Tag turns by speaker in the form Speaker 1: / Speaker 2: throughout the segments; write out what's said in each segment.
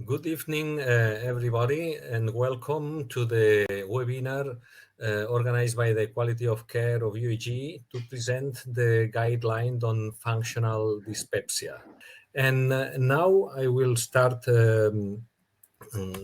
Speaker 1: Good evening, everybody, and welcome to the webinar organized by the Quality of Care of UEG to present the guideline on functional dyspepsia. And now I will start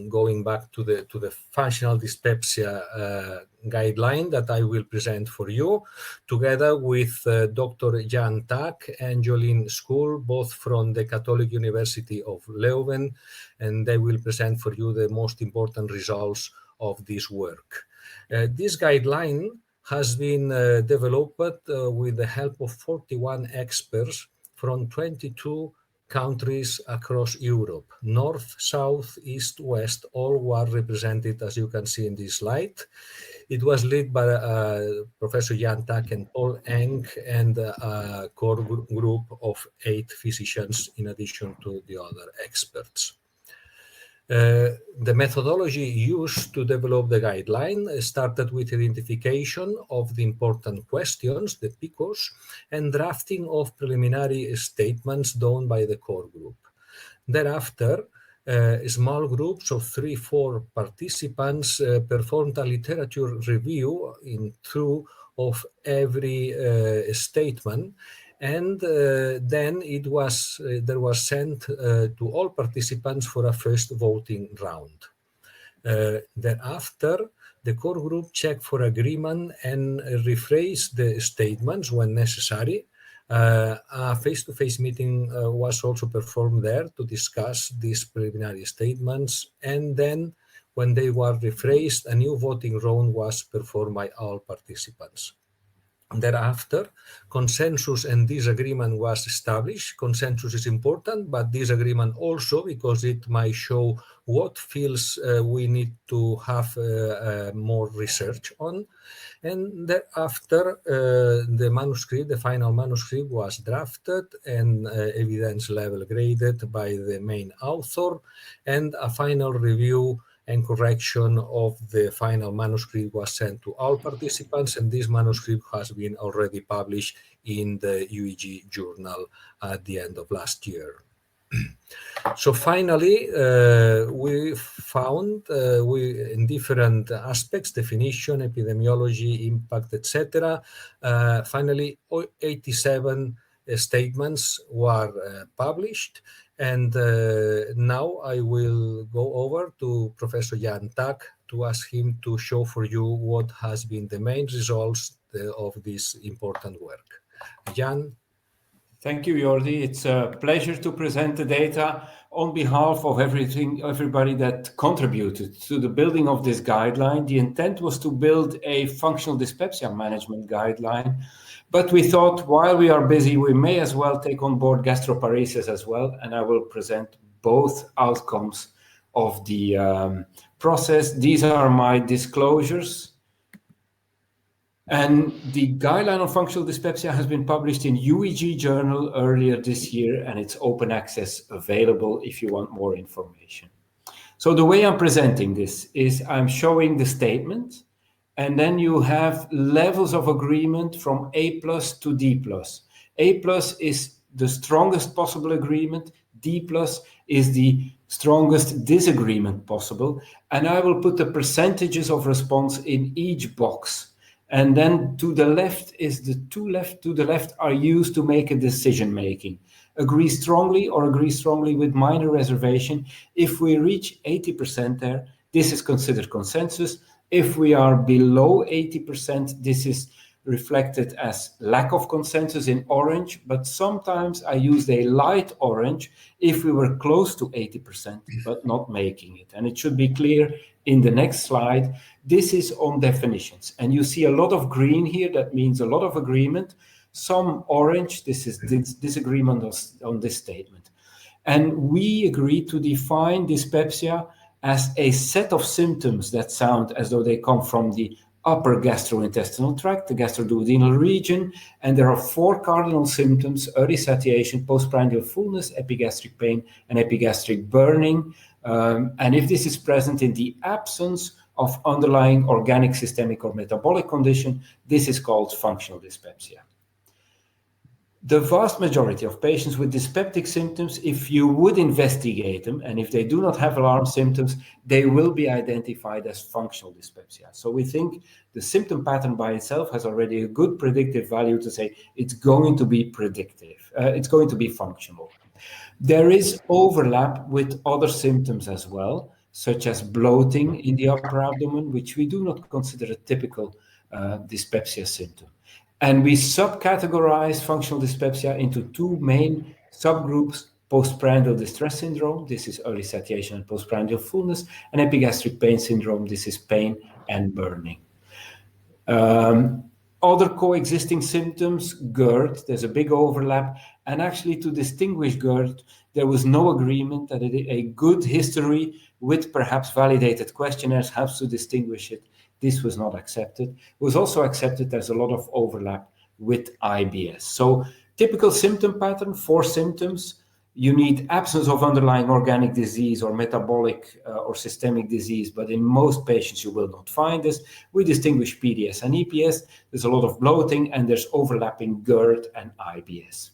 Speaker 1: going back to the functional dyspepsia guideline that I will present for you, together with Dr. Jan Tack and Jolien Schol, both from the Catholic University of Leuven, and they will present for you the most important results of this work. This guideline has been developed with the help of 41 experts from 22 countries across Europe. North, south, east, west, all were represented, as you can see in this slide. It was led by Professor Jan Tack and Paul Eng and a core group of 8 physicians in addition to the other experts. The methodology used to develop the guideline started with identification of the important questions, the PICOs, and drafting of preliminary statements done by the core group. Thereafter, small groups of 3-4 participants performed a literature review through of every statement, and then there was sent to all participants for a first voting round. Thereafter, the core group checked for agreement and rephrased the statements when necessary. A face-to-face meeting was also performed there to discuss these preliminary statements, and then when they were rephrased, a new voting round was performed by all participants. Thereafter, consensus and disagreement was established. Consensus is important, but disagreement also, because it might show what fields we need to have more research on. And thereafter, the final manuscript was drafted and evidence level graded by the main author, and a final review and correction of the final manuscript was sent to all participants, and this manuscript has been already published in the UEG journal at the end of last year. So finally, we found in different aspects, definition, epidemiology, impact, etc. Finally, 87 statements were published. And now I will go over to Professor Jan Tack to ask him to show for you what has been the main results of this important work. Jan?
Speaker 2: Thank you, Jordi. It's a pleasure to present the data on behalf of everybody that contributed to the building of this guideline. The intent was to build a functional dyspepsia management guideline, but we thought while we are busy, we may as well take on board gastroparesis as well, and I will present both outcomes of the process. These are my disclosures. And the guideline on functional dyspepsia has been published in UEG journal earlier this year, and it's open access available if you want more information. So the way I'm presenting this is I'm showing the statement, and then you have levels of agreement from A+ to D+. A+ is the strongest possible agreement, D+ is the strongest disagreement possible, and I will put the percentages of response in each box. And then to the left is the two left to the left are used to make a decision making. Agree strongly or agree strongly with minor reservation. If we reach 80% there, this is considered consensus. If we are below 80%, this is reflected as lack of consensus in orange, but sometimes I used a light orange if we were close to 80%, but not making it. And it should be clear in the next slide, this is on definitions. And you see a lot of green here, that means a lot of agreement. Some orange, this is disagreement on this statement. And we agreed to define dyspepsia as a set of symptoms that sound as though they come from the upper gastrointestinal tract, the gastroduodenal region, and there are 4 cardinal symptoms: early satiation, postprandial fullness, epigastric pain, and epigastric burning. And if this is present in the absence of underlying organic, systemic, or metabolic condition, this is called functional dyspepsia. The vast majority of patients with dyspeptic symptoms, if you would investigate them, and if they do not have alarm symptoms, they will be identified as functional dyspepsia. So we think the symptom pattern by itself has already a good predictive value to say it's going to be predictive, it's going to be functional. There is overlap with other symptoms as well, such as bloating in the upper abdomen, which we do not consider a typical dyspepsia symptom. And we subcategorize functional dyspepsia into two main subgroups: postprandial distress syndrome, this is early satiation and postprandial fullness, and epigastric pain syndrome, this is pain and burning. Other coexisting symptoms, GERD, there's a big overlap, and actually to distinguish GERD, there was no agreement that a good history with perhaps validated questionnaires helps to distinguish it. This was not accepted. It was also accepted there's a lot of overlap with IBS. So typical symptom pattern, 4 symptoms. You need absence of underlying organic disease or metabolic or systemic disease, but in most patients you will not find this. We distinguish PDS and EPS. There's a lot of bloating and there's overlapping GERD and IBS.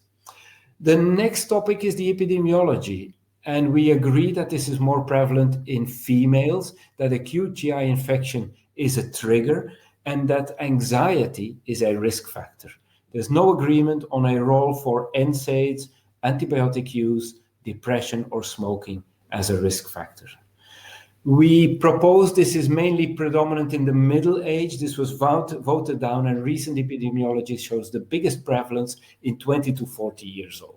Speaker 2: The next topic is the epidemiology. And we agree that this is more prevalent in females, that acute GI infection is a trigger, and that anxiety is a risk factor. There's no agreement on a role for NSAIDs, antibiotic use, depression, or smoking as a risk factor. We propose this is mainly predominant in the middle age. This was voted down, and recent epidemiology shows the biggest prevalence in 20 to 40 years old.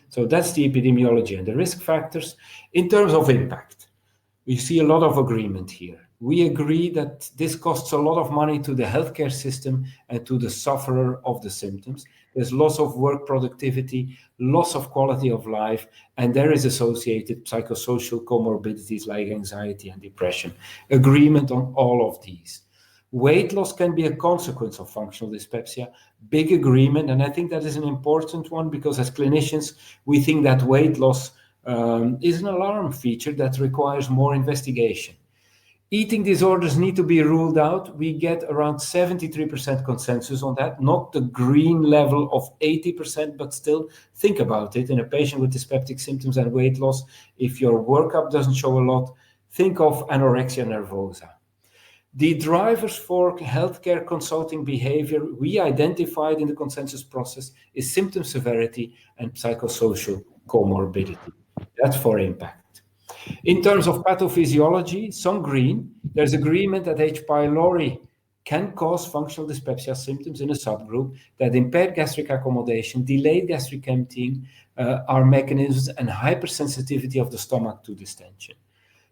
Speaker 2: So that's the epidemiology and the risk factors. In terms of impact, we see a lot of agreement here. We agree that this costs a lot of money to the healthcare system and to the sufferer of the symptoms. There's loss of work productivity, loss of quality of life, and there is associated psychosocial comorbidities like anxiety and depression. Agreement on all of these. Weight loss can be a consequence of functional dyspepsia. Big agreement, and I think that is an important one because as clinicians, we think that weight loss is an alarm feature that requires more investigation. Eating disorders need to be ruled out. We get around 73% consensus on that, not the green level of 80%, but still think about it. In a patient with dyspeptic symptoms and weight loss, if your workup doesn't show a lot, think of anorexia nervosa. The drivers for healthcare consulting behavior we identified in the consensus process is symptom severity and psychosocial comorbidity. That's for impact. In terms of pathophysiology, some green, there's agreement that H. pylori can cause functional dyspepsia symptoms in a subgroup, that impaired gastric accommodation, delayed gastric emptying are mechanisms, and hypersensitivity of the stomach to distension.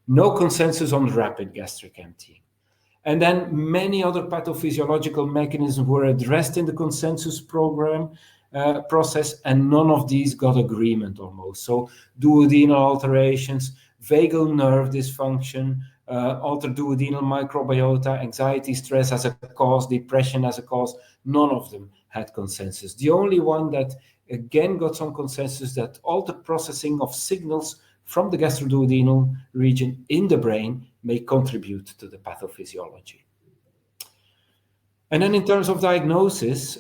Speaker 2: No consensus on rapid gastric emptying. And then many other pathophysiological mechanisms were addressed in the consensus program process, and none of these got agreement almost. So duodenal alterations, vagal nerve dysfunction, altered duodenal microbiota, anxiety, stress as a cause, depression as a cause, none of them had consensus. The only one that again got some consensus, that altered processing of signals from the gastroduodenal region in the brain may contribute to the pathophysiology. And then in terms of diagnosis,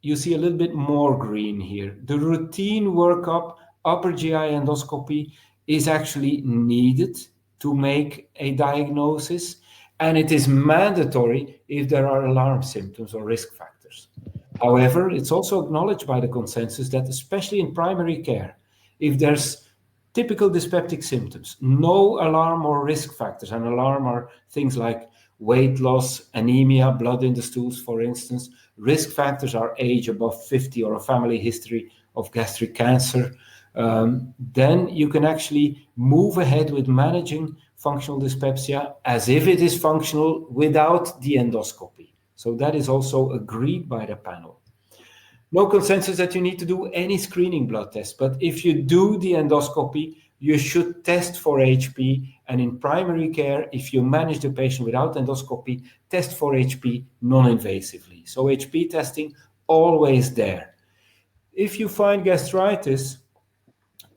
Speaker 2: you see a little bit more green here. The routine workup, upper GI endoscopy, is actually needed to make a diagnosis, and it is mandatory if there are alarm symptoms or risk factors. However, it's also acknowledged by the consensus that especially in primary care, if there's typical dyspeptic symptoms, no alarm or risk factors, and alarm are things like weight loss, anemia, blood in the stools, for instance. Risk factors are age above 50 or a family history of gastric cancer. Then you can actually move ahead with managing functional dyspepsia as if it is functional without the endoscopy. So that is also agreed by the panel. No consensus that you need to do any screening blood test, but if you do the endoscopy, you should test for HP, and in primary care, if you manage the patient without endoscopy, test for HP non-invasively. So HP testing always there. If you find gastritis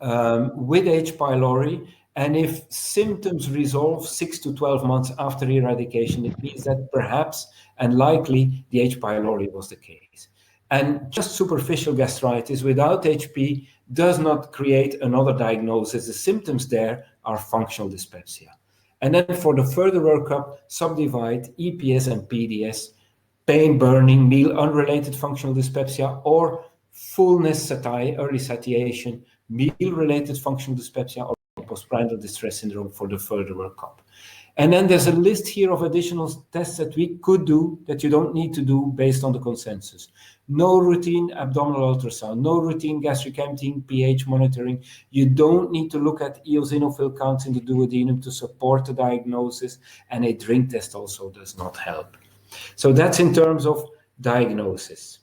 Speaker 2: with H. pylori, and if symptoms resolve 6 to 12 months after eradication, it means that perhaps and likely the H. pylori was the case. And just superficial gastritis without HP does not create another diagnosis. The symptoms there are functional dyspepsia. And then for the further workup, subdivide EPS and PDS, pain, burning, meal unrelated functional dyspepsia, or fullness early satiation, meal-related functional dyspepsia, or postprandial distress syndrome for the further workup. And then there's a list here of additional tests that we could do that you don't need to do based on the consensus. No routine abdominal ultrasound, no routine gastric emptying, pH monitoring. You don't need to look at eosinophil counts in the duodenum to support the diagnosis, and a drink test also does not help. So that's in terms of diagnosis.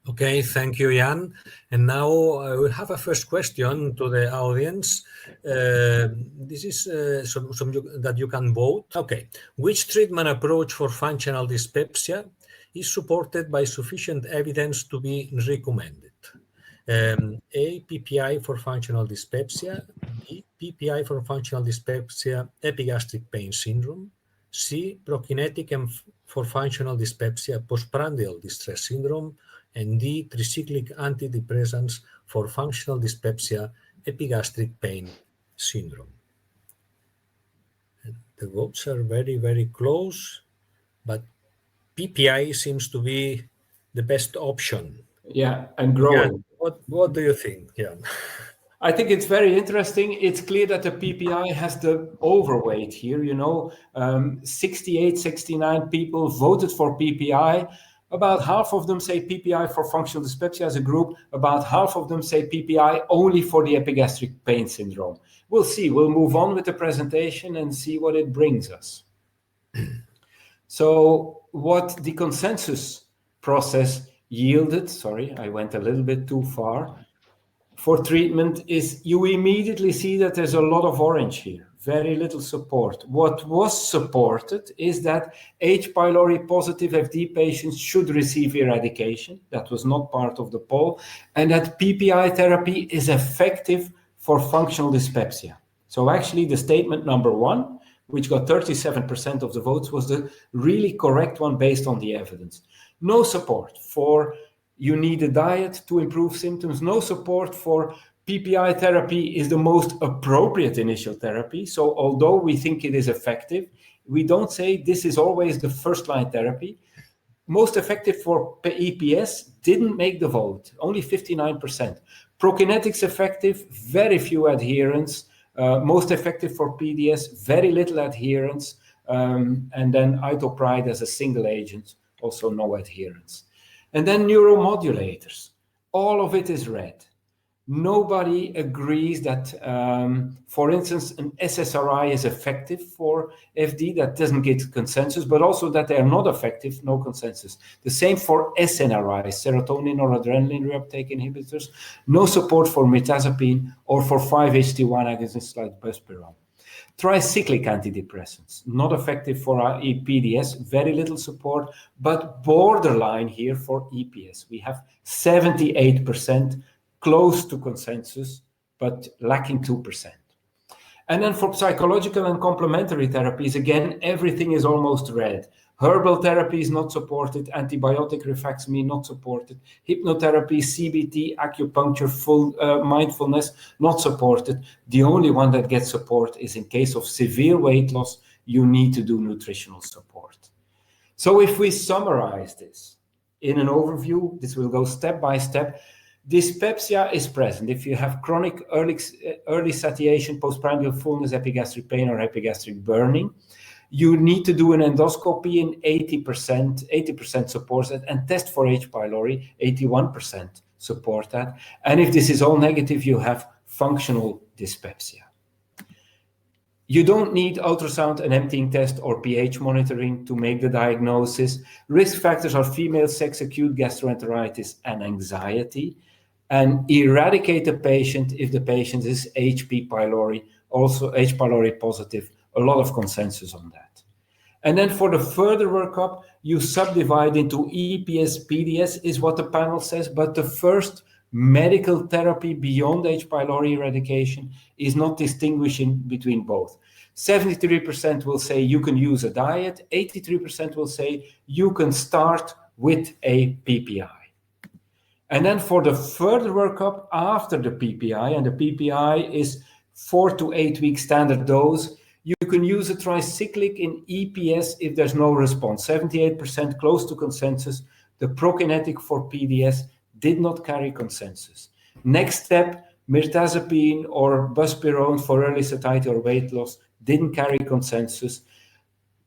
Speaker 1: Okay, thank you, Jan. And now I will have a first question to the audience. This is that you can vote. Okay, which treatment approach for functional dyspepsia is supported by sufficient evidence to be recommended? A, PPI for functional dyspepsia. B, PPI for functional dyspepsia, epigastric pain syndrome. C, prokinetic for functional dyspepsia, postprandial distress syndrome. And D, tricyclic antidepressants for functional dyspepsia, epigastric pain syndrome. And the votes are very, very close, but PPI seems to be the best option.
Speaker 2: Yeah, and growing.
Speaker 1: Yeah. What do you think? Yeah.
Speaker 2: I think it's very interesting. It's clear that the PPI has the overweight here. 68, 69 people voted for PPI. About half of them say PPI for functional dyspepsia as a group. About half of them say PPI only for the epigastric pain syndrome. We'll see. We'll move on with the presentation and see what it brings us. So what the consensus process yielded, sorry, I went a little bit too far, for treatment is you immediately see that there's a lot of orange here, very little support. What was supported is that H. pylori positive FD patients should receive eradication. That was not part of the poll. And that PPI therapy is effective for functional dyspepsia. So actually the statement number one, which got 37% of the votes, was the really correct one based on the evidence. No support for you need a diet to improve symptoms. No support for PPI therapy is the most appropriate initial therapy. So although we think it is effective, we don't say this is always the first line therapy. Most effective for EPS didn't make the vote, only 59%. Prokinetics effective, very few adherents. Most effective for PDS, very little adherence. And then itopride as a single agent, also no adherence. And then neuromodulators, all of it is red. Nobody agrees that, for instance, an SSRI is effective for FD. That doesn't get consensus, but also that they are not effective, no consensus. The same for SNRIs, serotonin or adrenaline reuptake inhibitors. No support for mirtazapine or for 5-HT1 agonists like buspirone. Tricyclic antidepressants, not effective for our EPDS, very little support, but borderline here for EPS. We have 78%, close to consensus, but lacking 2%. And then for psychological and complementary therapies, again, everything is almost red. Herbal therapy is not supported, antibiotic rifaximin not supported, hypnotherapy, CBT, acupuncture, full mindfulness not supported. The only one that gets support is in case of severe weight loss, you need to do nutritional support. So if we summarize this in an overview, this will go step by step. Dyspepsia is present if you have chronic early satiation, postprandial fullness, epigastric pain, or epigastric burning. You need to do an endoscopy in 80% supports that, and test for H. pylori, 81% support that. And if this is all negative, you have functional dyspepsia. You don't need ultrasound, an emptying test, or pH monitoring to make the diagnosis. Risk factors are female sex, acute gastroenteritis, and anxiety. And eradicate the patient if the patient is H. pylori, also H. pylori positive. A lot of consensus on that. And then for the further workup, you subdivide into EPS, PDS is what the panel says, but the first medical therapy beyond H. pylori eradication is not distinguishing between both. 73% will say you can use a diet, 83% will say you can start with a PPI. And then for the further workup after the PPI, and the PPI is 4 to 8 week standard dose, you can use a tricyclic in EPS if there's no response. 78% close to consensus. The prokinetic for PDS did not carry consensus. Next step, mirtazapine or buspirone for early satiety or weight loss didn't carry consensus.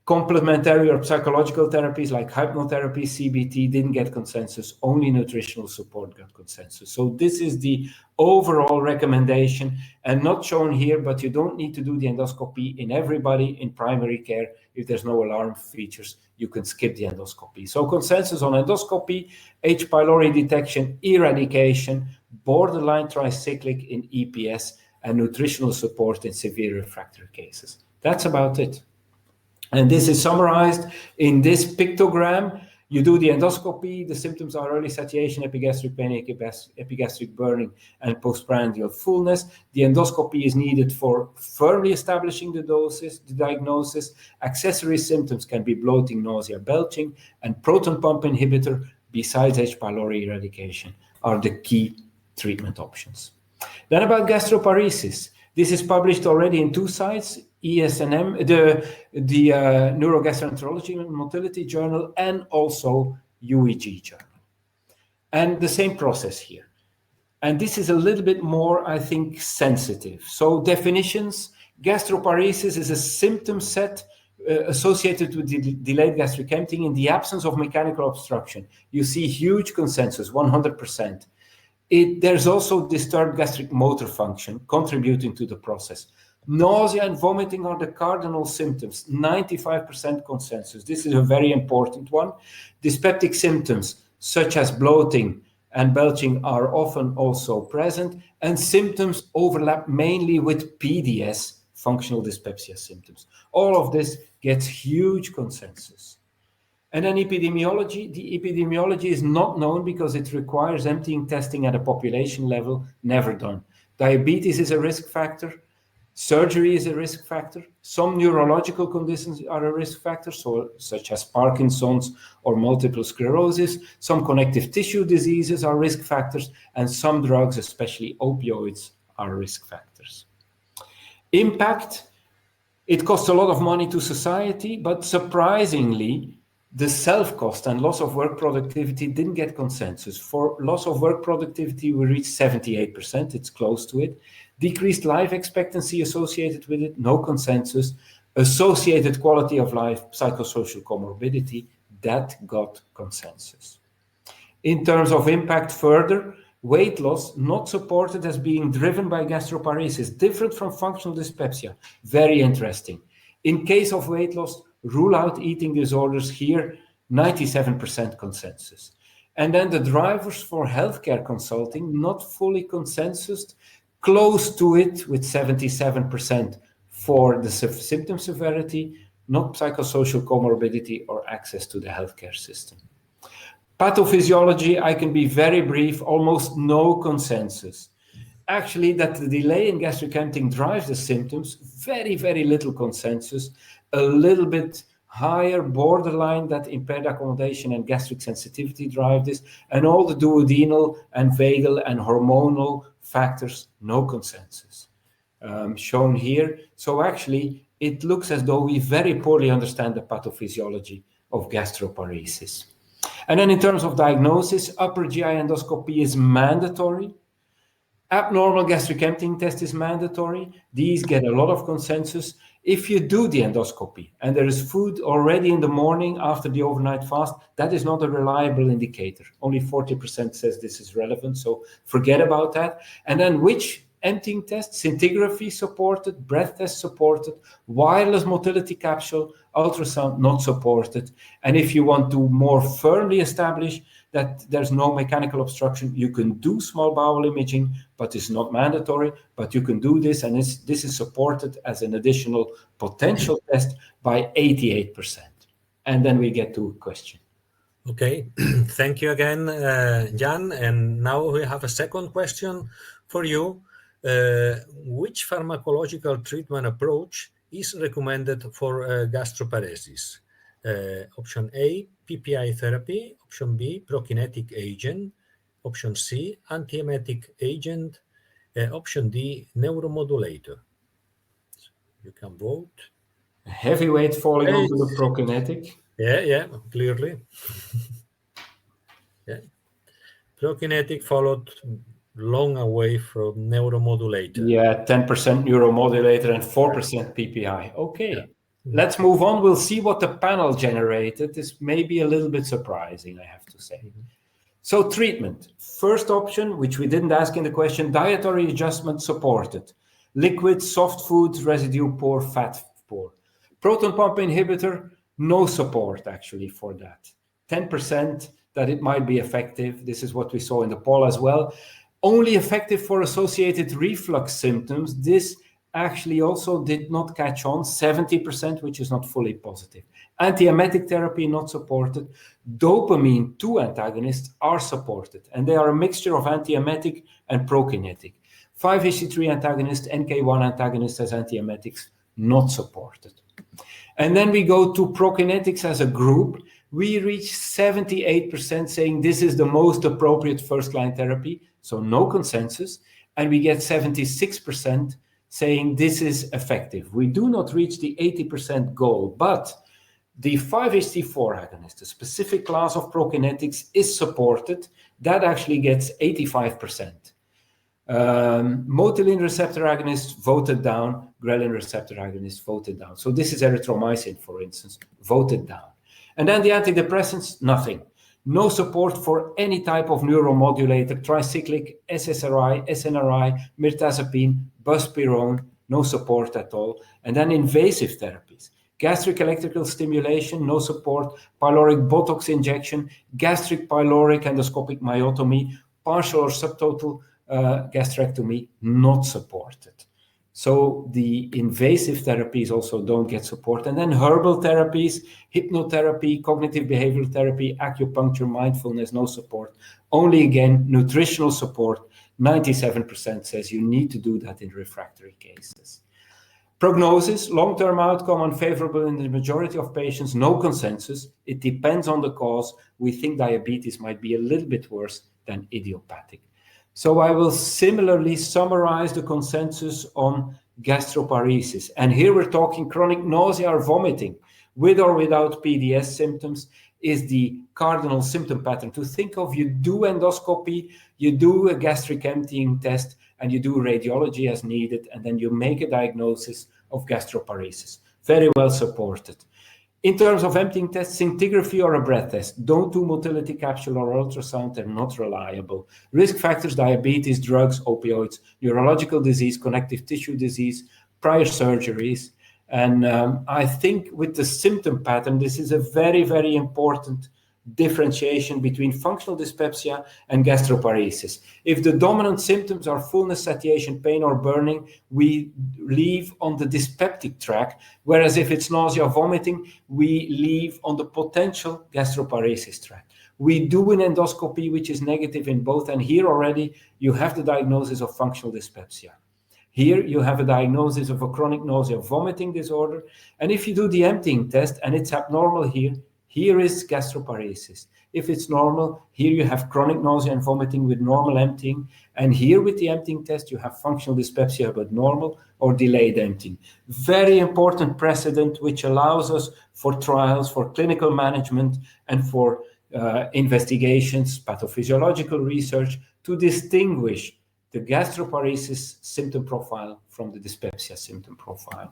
Speaker 2: Complementary or psychological therapies like hypnotherapy, CBT didn't get consensus. Only nutritional support got consensus. So this is the overall recommendation, and not shown here, but you don't need to do the endoscopy in everybody in primary care. If there's no alarm features, you can skip the endoscopy. So consensus on endoscopy, H. pylori detection, eradication, borderline tricyclic in EPS, and nutritional support in severe refractory cases. That's about it. And this is summarized in this pictogram. You do the endoscopy, the symptoms are early satiation, epigastric pain, epigastric burning, and postprandial fullness. The endoscopy is needed for firmly establishing the doses, the diagnosis. Accessory symptoms can be bloating, nausea, belching, and proton pump inhibitor, besides H. pylori eradication, are the key treatment options. Then about gastroparesis. This is published already in 2 sites, ESNM, the Neurogastroenterology and Motility Journal, and also UEG Journal. And the same process here. And this is a little bit more, I think, sensitive. So definitions, gastroparesis is a symptom set associated with delayed gastric emptying in the absence of mechanical obstruction. You see huge consensus, 100%. There's also disturbed gastric motor function contributing to the process. Nausea and vomiting are the cardinal symptoms, 95% consensus. This is a very important one. Dyspeptic symptoms such as bloating and belching are often also present, and symptoms overlap mainly with PDS, functional dyspepsia symptoms. All of this gets huge consensus. And then epidemiology. The epidemiology is not known because it requires emptying testing at a population level, never done. Diabetes is a risk factor. Surgery is a risk factor. Some neurological conditions are a risk factor, such as Parkinson's or multiple sclerosis. Some connective tissue diseases are risk factors, and some drugs, especially opioids, are risk factors. Impact. It costs a lot of money to society, but surprisingly, the self-cost and loss of work productivity didn't get consensus. For loss of work productivity, we reached 78%, it's close to it. Decreased life expectancy associated with it, no consensus. Associated quality of life, psychosocial comorbidity, that got consensus. In terms of impact further, weight loss not supported as being driven by gastroparesis, different from functional dyspepsia. Very interesting. In case of weight loss, rule out eating disorders here, 97% consensus. And then the drivers for healthcare consulting, not fully consensus, close to it with 77% for the symptom severity, not psychosocial comorbidity or access to the healthcare system. Pathophysiology, I can be very brief, almost no consensus. Actually, that the delay in gastric emptying drives the symptoms, very, very little consensus, a little bit higher borderline that impaired accommodation and gastric sensitivity drive this, and all the duodenal and vagal and hormonal factors, no consensus. Shown here. So actually, it looks as though we very poorly understand the pathophysiology of gastroparesis. And then in terms of diagnosis, upper GI endoscopy is mandatory. Abnormal gastric emptying test is mandatory. These get a lot of consensus. If you do the endoscopy and there is food already in the morning after the overnight fast, that is not a reliable indicator. Only 40% says this is relevant, so forget about that. And then which emptying test? Scintigraphy supported, breath test supported, wireless motility capsule, ultrasound not supported. And if you want to more firmly establish that there's no mechanical obstruction, you can do small bowel imaging, but it's not mandatory, but you can do this, and this is supported as an additional potential test by 88%. And then we get to a question.
Speaker 1: Okay, thank you again, Jan. And now we have a second question for you. Which pharmacological treatment approach is recommended for gastroparesis? Option A, PPI therapy. Option B, prokinetic agent. option C, antiemetic agent, option D, neuromodulator. You can vote.
Speaker 2: A heavyweight falling onto the prokinetic.
Speaker 1: Yeah, clearly. Yeah. Prokinetic followed long away from neuromodulator.
Speaker 2: Yeah, 10% neuromodulator and 4% PPI. Okay, yeah. Let's move on. We'll see what the panel generated. This may be a little bit surprising, I have to say. So treatment. First option, which we didn't ask in the question, dietary adjustment supported. Liquid, soft foods, residue poor, fat poor. Proton pump inhibitor, no support actually for that. 10% that it might be effective. This is what we saw in the poll as well. Only effective for associated reflux symptoms. This actually also did not catch on, 70%, which is not fully positive. Antiemetic therapy not supported. Dopamine 2 antagonists are supported, and they are a mixture of antiemetic and prokinetic. 5-HT3 antagonist, NK1 antagonists as antiemetics not supported. And then we go to prokinetics as a group. We reach 78% saying this is the most appropriate first-line therapy, so no consensus, and we get 76% saying this is effective. We do not reach the 80% goal, but the 5-HT4 agonist, a specific class of prokinetics, is supported. That actually gets 85%. Motilin receptor agonist voted down, ghrelin receptor agonist voted down. So this is erythromycin, for instance, voted down. And then the antidepressants, nothing. No support for any type of neuromodulator, tricyclic, SSRI, SNRI, mirtazapine, buspirone, no support at all. And then invasive therapies. Gastric electrical stimulation, no support. Pyloric Botox injection, gastric pyloric endoscopic myotomy, partial or subtotal gastrectomy, not supported. So the invasive therapies also don't get support. And then herbal therapies, hypnotherapy, cognitive behavioral therapy, acupuncture, mindfulness, no support. Only again, nutritional support, 97% says you need to do that in refractory cases. Prognosis, long-term outcome unfavorable in the majority of patients, no consensus. It depends on the cause. We think diabetes might be a little bit worse than idiopathic. So I will similarly summarize the consensus on gastroparesis. And here we're talking chronic nausea or vomiting with or without PDS symptoms is the cardinal symptom pattern. To think of, you do endoscopy, you do a gastric emptying test, and you do radiology as needed, and then you make a diagnosis of gastroparesis. Very well supported. In terms of emptying tests, scintigraphy or a breath test. Don't do motility capsule or ultrasound. They're not reliable. Risk factors, diabetes, drugs, opioids, neurological disease, connective tissue disease, prior surgeries. And I think with the symptom pattern, this is a very, very important differentiation between functional dyspepsia and gastroparesis. If the dominant symptoms are fullness, satiation, pain, or burning, we leave on the dyspeptic track, whereas if it's nausea, vomiting, we leave on the potential gastroparesis track. We do an endoscopy, which is negative in both, and here already you have the diagnosis of functional dyspepsia. Here you have a diagnosis of a chronic nausea, vomiting disorder, and if you do the emptying test and it's abnormal here is gastroparesis. If it's normal, here you have chronic nausea and vomiting with normal emptying. And here with the emptying test, you have functional dyspepsia, but normal or delayed emptying. Very important precedent, which allows us for trials, for clinical management, and for investigations, pathophysiological research, to distinguish the gastroparesis symptom profile from the dyspepsia symptom profile.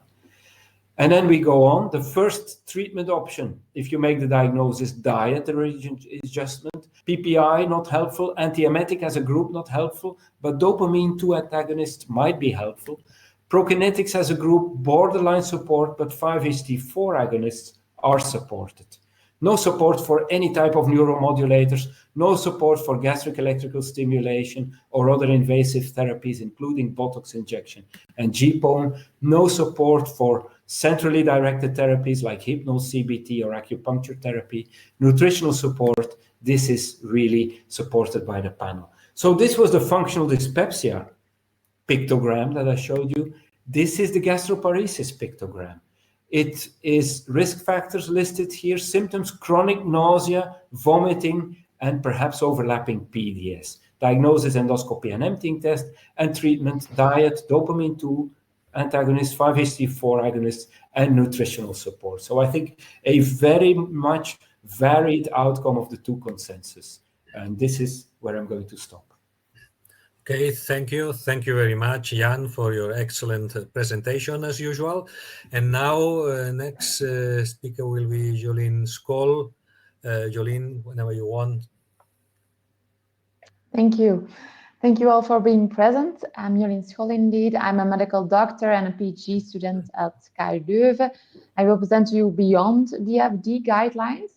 Speaker 2: And then we go on. The first treatment option, if you make the diagnosis, dietary adjustment, PPI not helpful, antiemetic as a group not helpful, but dopamine 2 antagonists might be helpful. Prokinetics as a group, borderline support, but 5-HT4 agonists are supported. No support for any type of neuromodulators, no support for gastric electrical stimulation or other invasive therapies, including Botox injection and GPON, no support for centrally directed therapies like hypnose, CBT, or acupuncture therapy, nutritional support. This is really supported by the panel. So this was the functional dyspepsia pictogram that I showed you. This is the gastroparesis pictogram. It is risk factors listed here, symptoms, chronic nausea, vomiting, and perhaps overlapping PDS. diagnosis, endoscopy, and emptying test, and treatment, diet, dopamine 2 antagonist, 5-HT4 agonist, and nutritional support. So I think a very much varied outcome of the two consensus. And this is where I'm going to stop.
Speaker 1: Okay, thank you. Thank you very much, Jan, for your excellent presentation as usual. And now next speaker will be Jolien Schol. Jolien, whenever you want.
Speaker 3: Thank you. Thank you all for being present. I'm Jolien Schol indeed. I'm a medical doctor and a PhD student at KU Leuven. I will present to you beyond the FD guidelines.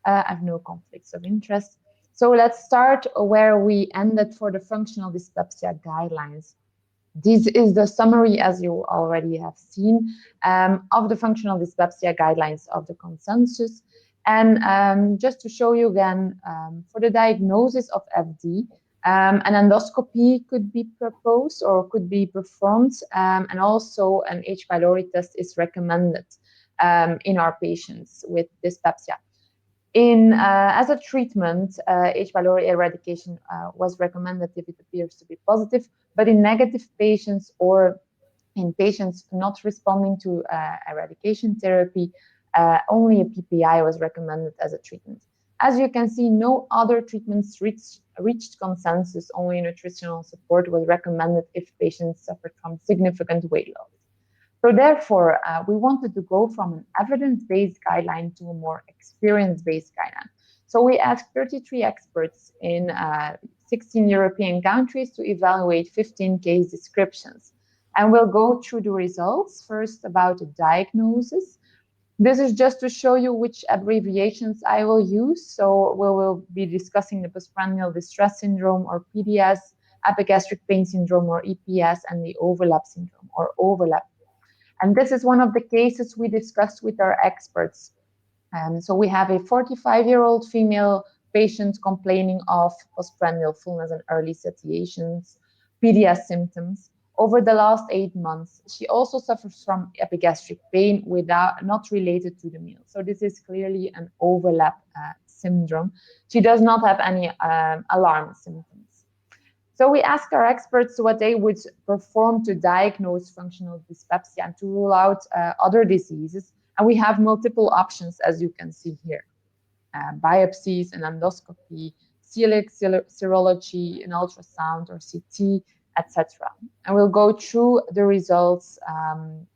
Speaker 3: I have no conflicts of interest. So let's start where we ended for the functional dyspepsia guidelines. This is the summary, as you already have seen, of the functional dyspepsia guidelines of the consensus. And just to show you again, for the diagnosis of FD, an endoscopy could be proposed or could be performed, and also an H. pylori test is recommended in our patients with dyspepsia. As a treatment, H. pylori eradication was recommended if it appears to be positive, but in negative patients or in patients not responding to eradication therapy, only a PPI was recommended as a treatment. As you can see, no other treatments reached consensus, only nutritional support was recommended if patients suffered from significant weight loss. So therefore, we wanted to go from an evidence-based guideline to a more experience-based guideline. So we asked 33 experts in 16 European countries to evaluate 15 case descriptions. And we'll go through the results. First, about the diagnosis. This is just to show you which abbreviations I will use. So we will be discussing the postprandial distress syndrome, or PDS, epigastric pain syndrome, or EPS, and the overlap syndrome, or overlap. And this is one of the cases we discussed with our experts. So we have a 45-year-old female patient complaining of postprandial fullness and early satiations, PDS symptoms. Over the last 8 months, she also suffers from epigastric pain not related to the meal. So this is clearly an overlap syndrome. She does not have any alarm symptoms. So we asked our experts what they would perform to diagnose functional dyspepsia and to rule out other diseases. And we have multiple options, as you can see here. Biopsies, an endoscopy, celiac serology, an ultrasound or CT, etc. And we'll go through the results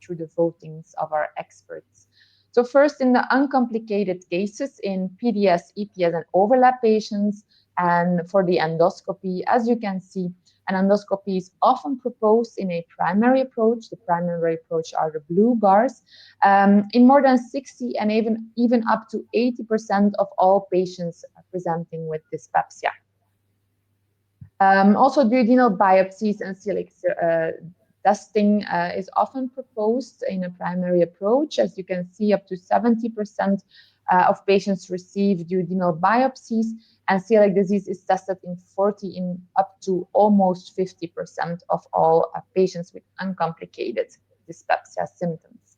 Speaker 3: through the votings of our experts. So first, in the uncomplicated cases in PDS, EPS, and overlap patients, and for the endoscopy, as you can see, an endoscopy is often proposed in a primary approach. The primary approach are the blue bars. In more than 60 and even up to 80% of all patients presenting with dyspepsia. Also, duodenal biopsies and celiac testing is often proposed in a primary approach. As you can see, up to 70% of patients receive duodenal biopsies, and celiac disease is tested in 40 in up to almost 50% of all patients with uncomplicated dyspepsia symptoms.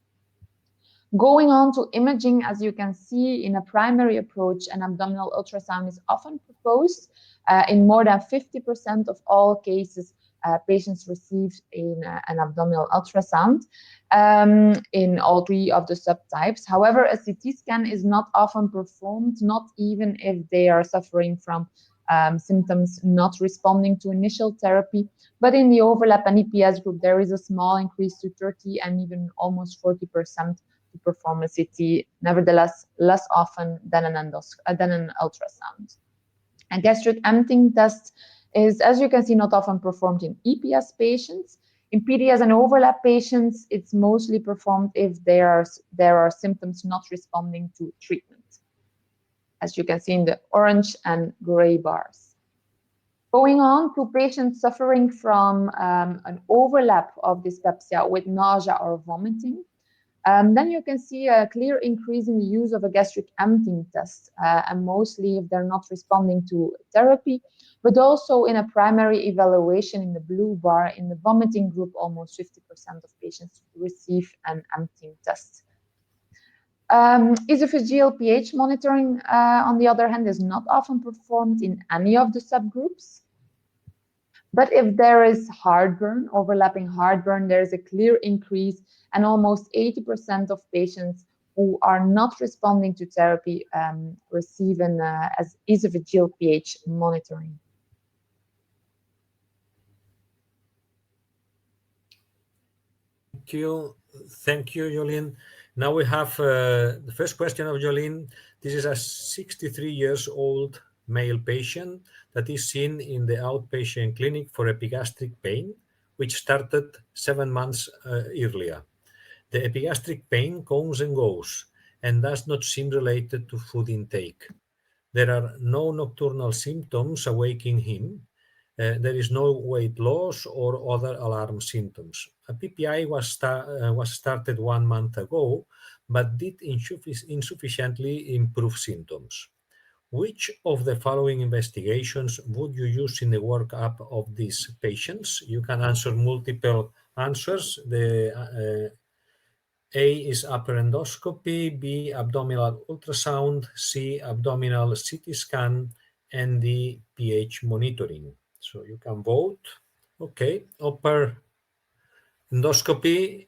Speaker 3: Going on to imaging, as you can see, in a primary approach, an abdominal ultrasound is often proposed. In more than 50% of all cases, patients received an abdominal ultrasound in all 3 of the subtypes. However, a CT scan is not often performed, not even if they are suffering from symptoms not responding to initial therapy. But in the overlap and EPS group, there is a small increase to 30 and even almost 40% to perform a CT, nevertheless less often than an ultrasound. A gastric emptying test is, as you can see, not often performed in EPS patients. In PDS and overlap patients, it's mostly performed if there are symptoms not responding to treatment, as you can see in the orange and gray bars. Going on to patients suffering from an overlap of dyspepsia with nausea or vomiting, then you can see a clear increase in the use of a gastric emptying test, and mostly if they're not responding to therapy, but also in a primary evaluation in the blue bar. In the vomiting group, almost 50% of patients receive an emptying test. Esophageal pH monitoring, on the other hand, is not often performed in any of the subgroups. But if there is heartburn, overlapping heartburn, there is a clear increase, and almost 80% of patients who are not responding to therapy receive an as esophageal pH monitoring.
Speaker 1: Thank you, Jolien. Now we have the first question of Jolien. This is a 63 years old male patient that is seen in the outpatient clinic for epigastric pain, which started 7 months earlier. The epigastric pain comes and goes and does not seem related to food intake. There are no nocturnal symptoms awaking him. There is no weight loss or other alarm symptoms. A PPI was started 1 month ago, but did insufficiently improve symptoms. Which of the following investigations would you use in the workup of these patients? You can answer multiple answers. The A is upper endoscopy, B abdominal ultrasound, C abdominal CT scan, and D pH monitoring. So you can vote. Okay, upper endoscopy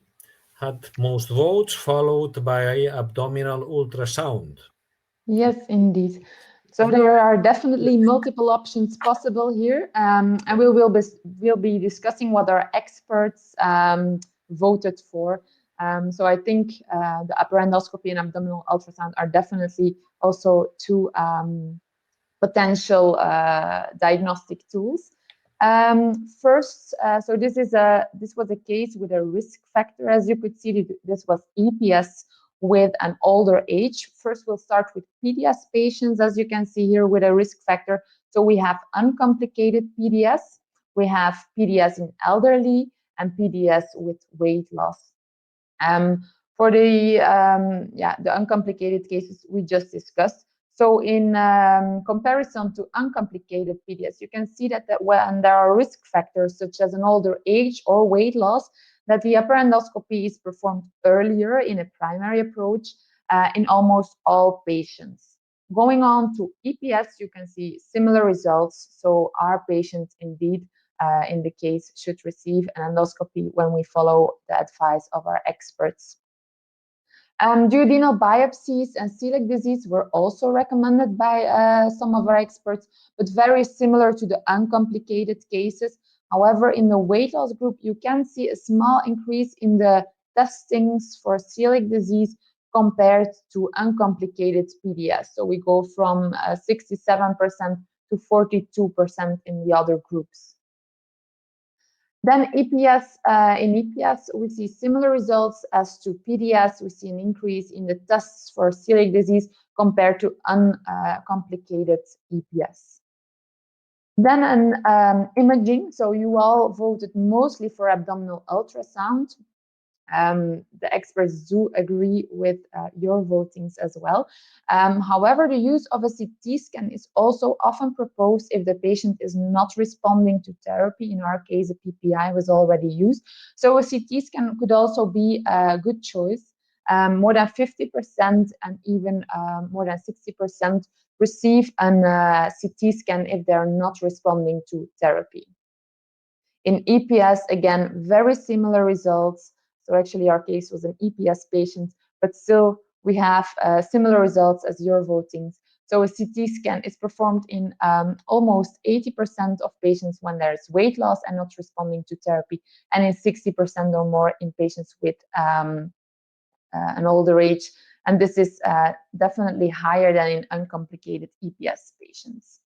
Speaker 1: had most votes, followed by abdominal ultrasound.
Speaker 3: Yes, indeed. So there are definitely multiple options possible here, and we'll be discussing what our experts voted for. So I think the upper endoscopy and abdominal ultrasound are definitely also two potential diagnostic tools. First, so this was a case with a risk factor. As you could see, this was EPS with an older age. First, we'll start with PDS patients, as you can see here, with a risk factor. So we have uncomplicated PDS, we have PDS in elderly, and PDS with weight loss. For the uncomplicated cases we just discussed. So in comparison to uncomplicated PDS, you can see that when there are risk factors such as an older age or weight loss, that the upper endoscopy is performed earlier in a primary approach in almost all patients. Going on to EPS, you can see similar results. So our patients indeed, in the case, should receive an endoscopy when we follow the advice of our experts. Duodenal biopsies and celiac disease were also recommended by some of our experts, but very similar to the uncomplicated cases. However, in the weight loss group, you can see a small increase in the testings for celiac disease compared to uncomplicated PDS. So we go from 67% to 42% in the other groups. Then EPS, in EPS, we see similar results as to PDS. We see an increase in the tests for celiac disease compared to uncomplicated EPS. Then an imaging. So you all voted mostly for abdominal ultrasound. The experts do agree with your votings as well. However, the use of a CT scan is also often proposed if the patient is not responding to therapy. In our case, a PPI was already used. So a CT scan could also be a good choice. More than 50% and even more than 60% receive a CT scan if they're not responding to therapy. In EPS, again, very similar results. So actually our case was an EPS patient, but still we have similar results as your votings. So a CT scan is performed in almost 80% of patients when there is weight loss and not responding to therapy, and in 60% or more in patients with an older age. And this is definitely higher than in uncomplicated EPS patients.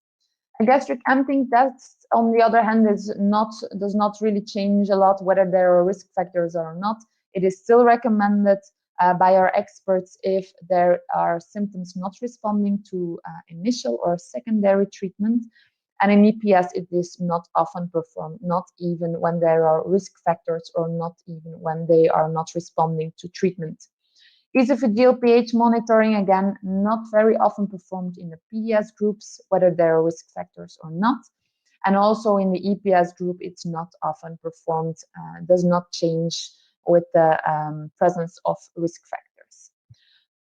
Speaker 3: A gastric emptying test, on the other hand, does not really change a lot whether there are risk factors or not. It is still recommended by our experts if there are symptoms not responding to initial or secondary treatment. And in EPS, it is not often performed, not even when there are risk factors or not even when they are not responding to treatment. Esophageal pH monitoring, again, not very often performed in the PDS groups, whether there are risk factors or not. And also in the EPS group, it's not often performed, does not change with the presence of risk factors.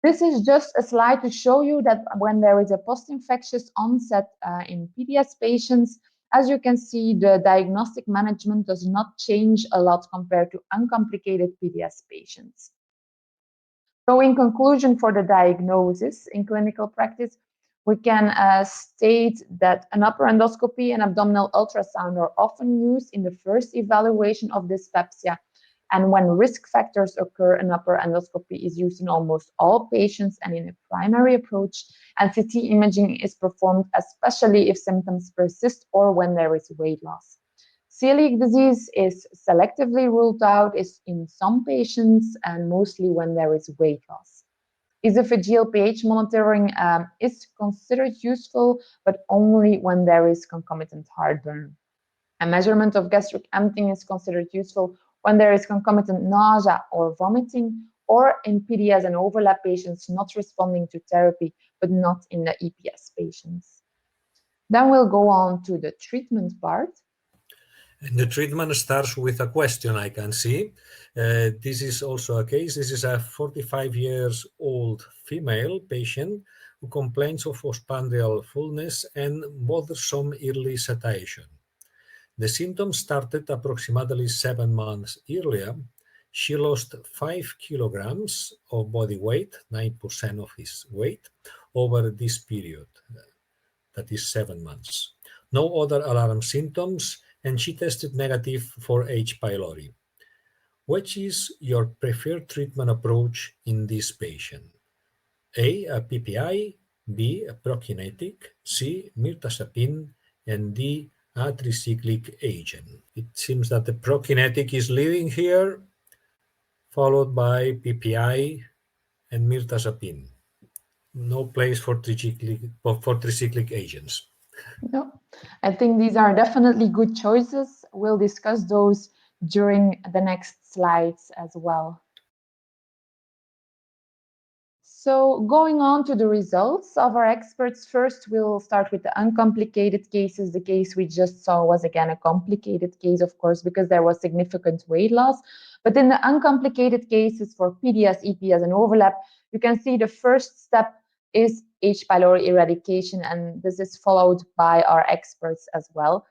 Speaker 3: This is just a slide to show you that when there is a post-infectious onset in PDS patients, As you can see, the diagnostic management does not change a lot compared to uncomplicated PDS patients. So in conclusion, for the diagnosis in clinical practice, we can state that an upper endoscopy and abdominal ultrasound are often used in the first evaluation of dyspepsia. And when risk factors occur, an upper endoscopy is used in almost all patients and in a primary approach. And CT imaging is performed especially if symptoms persist or when there is weight loss. Celiac disease is selectively ruled out in some patients and mostly when there is weight loss. Esophageal pH monitoring is considered useful, but only when there is concomitant heartburn. A measurement of gastric emptying is considered useful when there is concomitant nausea or vomiting, or in PDS and overlap patients not responding to therapy, but not in the EPS patients. Then we'll go on to the treatment part.
Speaker 1: And the treatment starts with a question, I can see. This is also a case. This is a 45-year-old female patient who complains of postprandial fullness and bothersome early satiation. The symptoms started approximately 7 months earlier. She lost 5 kilograms of body weight, 9% of his weight, over this period, that is 7 months. No other alarm symptoms, and she tested negative for H. pylori. Which is your preferred treatment approach in this patient? A PPI, B, a prokinetic, C, mirtazapine, and D, a tricyclic agent. It seems that the prokinetic is leading here, followed by PPI and mirtazapine. No place for tricyclic agents.
Speaker 3: No, I think these are definitely good choices. We'll discuss those during the next slides as well. So going on to the results of our experts, first we'll start with the uncomplicated cases. The case we just saw was again a complicated case, of course, because there was significant weight loss. But in the uncomplicated cases for PDS, EPS, and overlap, you can see the first step is H. pylori eradication, and this is followed by our experts as well.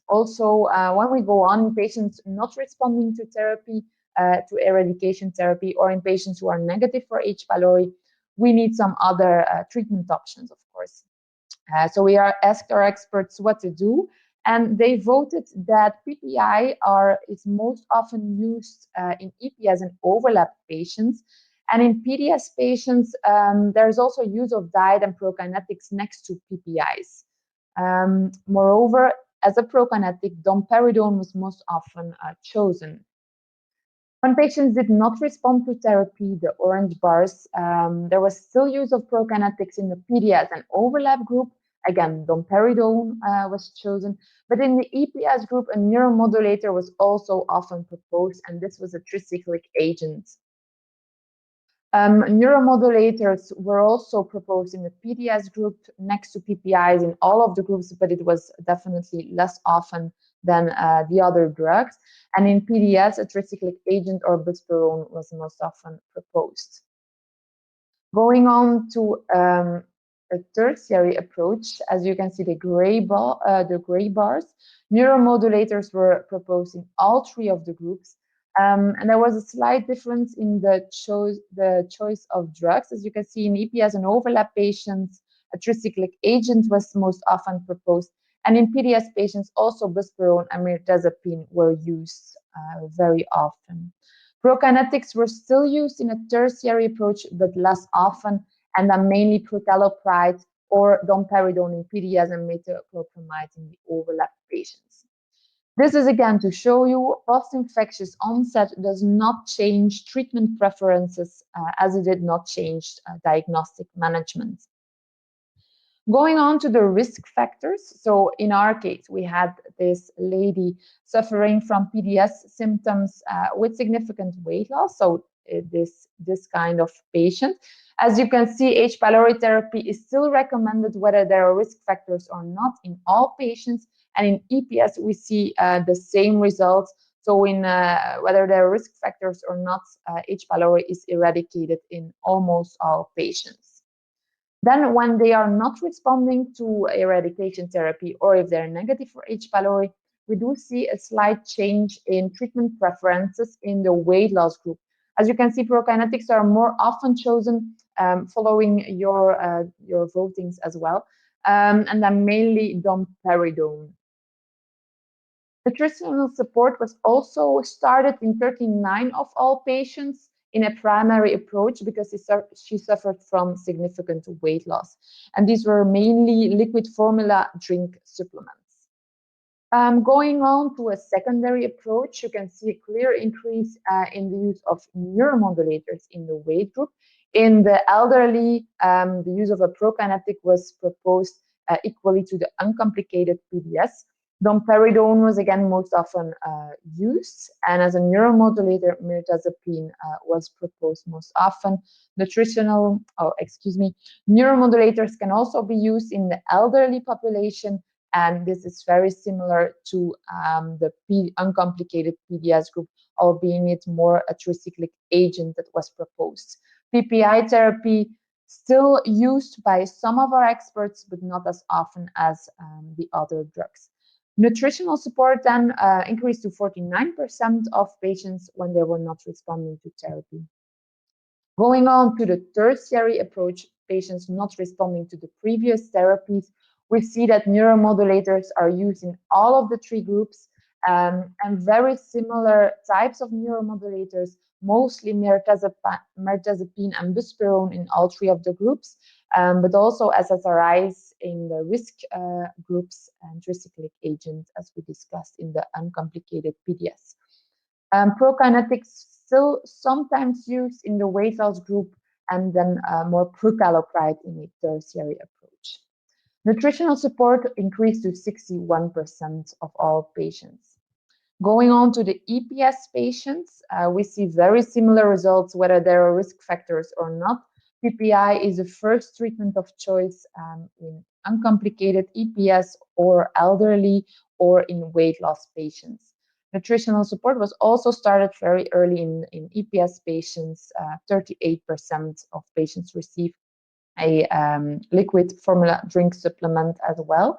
Speaker 3: Also, when we go on, patients not responding to therapy, to eradication therapy, or in patients who are negative for H. pylori, we need some other treatment options, of course. So we asked our experts what to do, and they voted that PPI is most often used in EPS and overlap patients. And in PDS patients, there's also use of diet and prokinetics next to PPIs. Moreover, as a prokinetic, domperidone was most often chosen. When patients did not respond to therapy, the orange bars, there was still use of prokinetics in the PDS and overlap group. Again, domperidone was chosen, but in the EPS group, a neuromodulator was also often proposed, and this was a tricyclic agent. Neuromodulators were also proposed in the PDS group next to PPIs in all of the groups, but it was definitely less often than the other drugs. And in PDS, a tricyclic agent or buspirone was most often proposed. Going on to a tertiary approach, as you can see the gray bars, neuromodulators were proposed in all three of the groups. And there was a slight difference in the choice of drugs. As you can see in EPS and overlap patients, a tricyclic agent was most often proposed. And in PDS patients, also buspirone and mirtazapine were used very often. Prokinetics were still used in a tertiary approach, but less often, and then mainly protallopride or domperidone in PDS and metoclopramide in the overlap patients. This is again to show you post-infectious onset does not change treatment preferences as it did not change diagnostic management. Going on to the risk factors. So in our case, we had this lady suffering from PDS symptoms with significant weight loss. So this kind of patient. As you can see, H. pylori therapy is still recommended whether there are risk factors or not in all patients. And in EPS, we see the same results. So in whether there are risk factors or not, H. pylori is eradicated in almost all patients. Then when they are not responding to eradication therapy, or if they're negative for H. pylori, we do see a slight change in treatment preferences in the weight loss group. As you can see, prokinetics are more often chosen following your votings as well, and then mainly domperidone. Nutritional support was also started in 39 of all patients in a primary approach because she suffered from significant weight loss. And these were mainly liquid formula drink supplements. Going on to a secondary approach, you can see a clear increase in the use of neuromodulators in the weight group. In the elderly, the use of a prokinetic was proposed equally to the uncomplicated PDS. Domperidone was again most often used, and as a neuromodulator, mirtazapine was proposed most often. Neuromodulators can also be used in the elderly population, and this is very similar to the uncomplicated PDS group, albeit more a tricyclic agent that was proposed. PPI therapy still used by some of our experts, but not as often as the other drugs. Nutritional support then increased to 49% of patients when they were not responding to therapy. Going on to the tertiary approach, patients not responding to the previous therapies, we see that neuromodulators are used in all of the three groups, and very similar types of neuromodulators, mostly mirtazapine and buspirone in all three of the groups, but also SSRIs in the risk groups and tricyclic agents, as we discussed in the uncomplicated PDS. Prokinetics still sometimes used in the weight loss group, and then more prucalopride in a tertiary approach. Nutritional support increased to 61% of all patients. Going on to the EPS patients, we see very similar results whether there are risk factors or not. PPI is the first treatment of choice in uncomplicated EPS or elderly or in weight loss patients. Nutritional support was also started very early in EPS patients. 38% of patients receive a liquid formula drink supplement as well.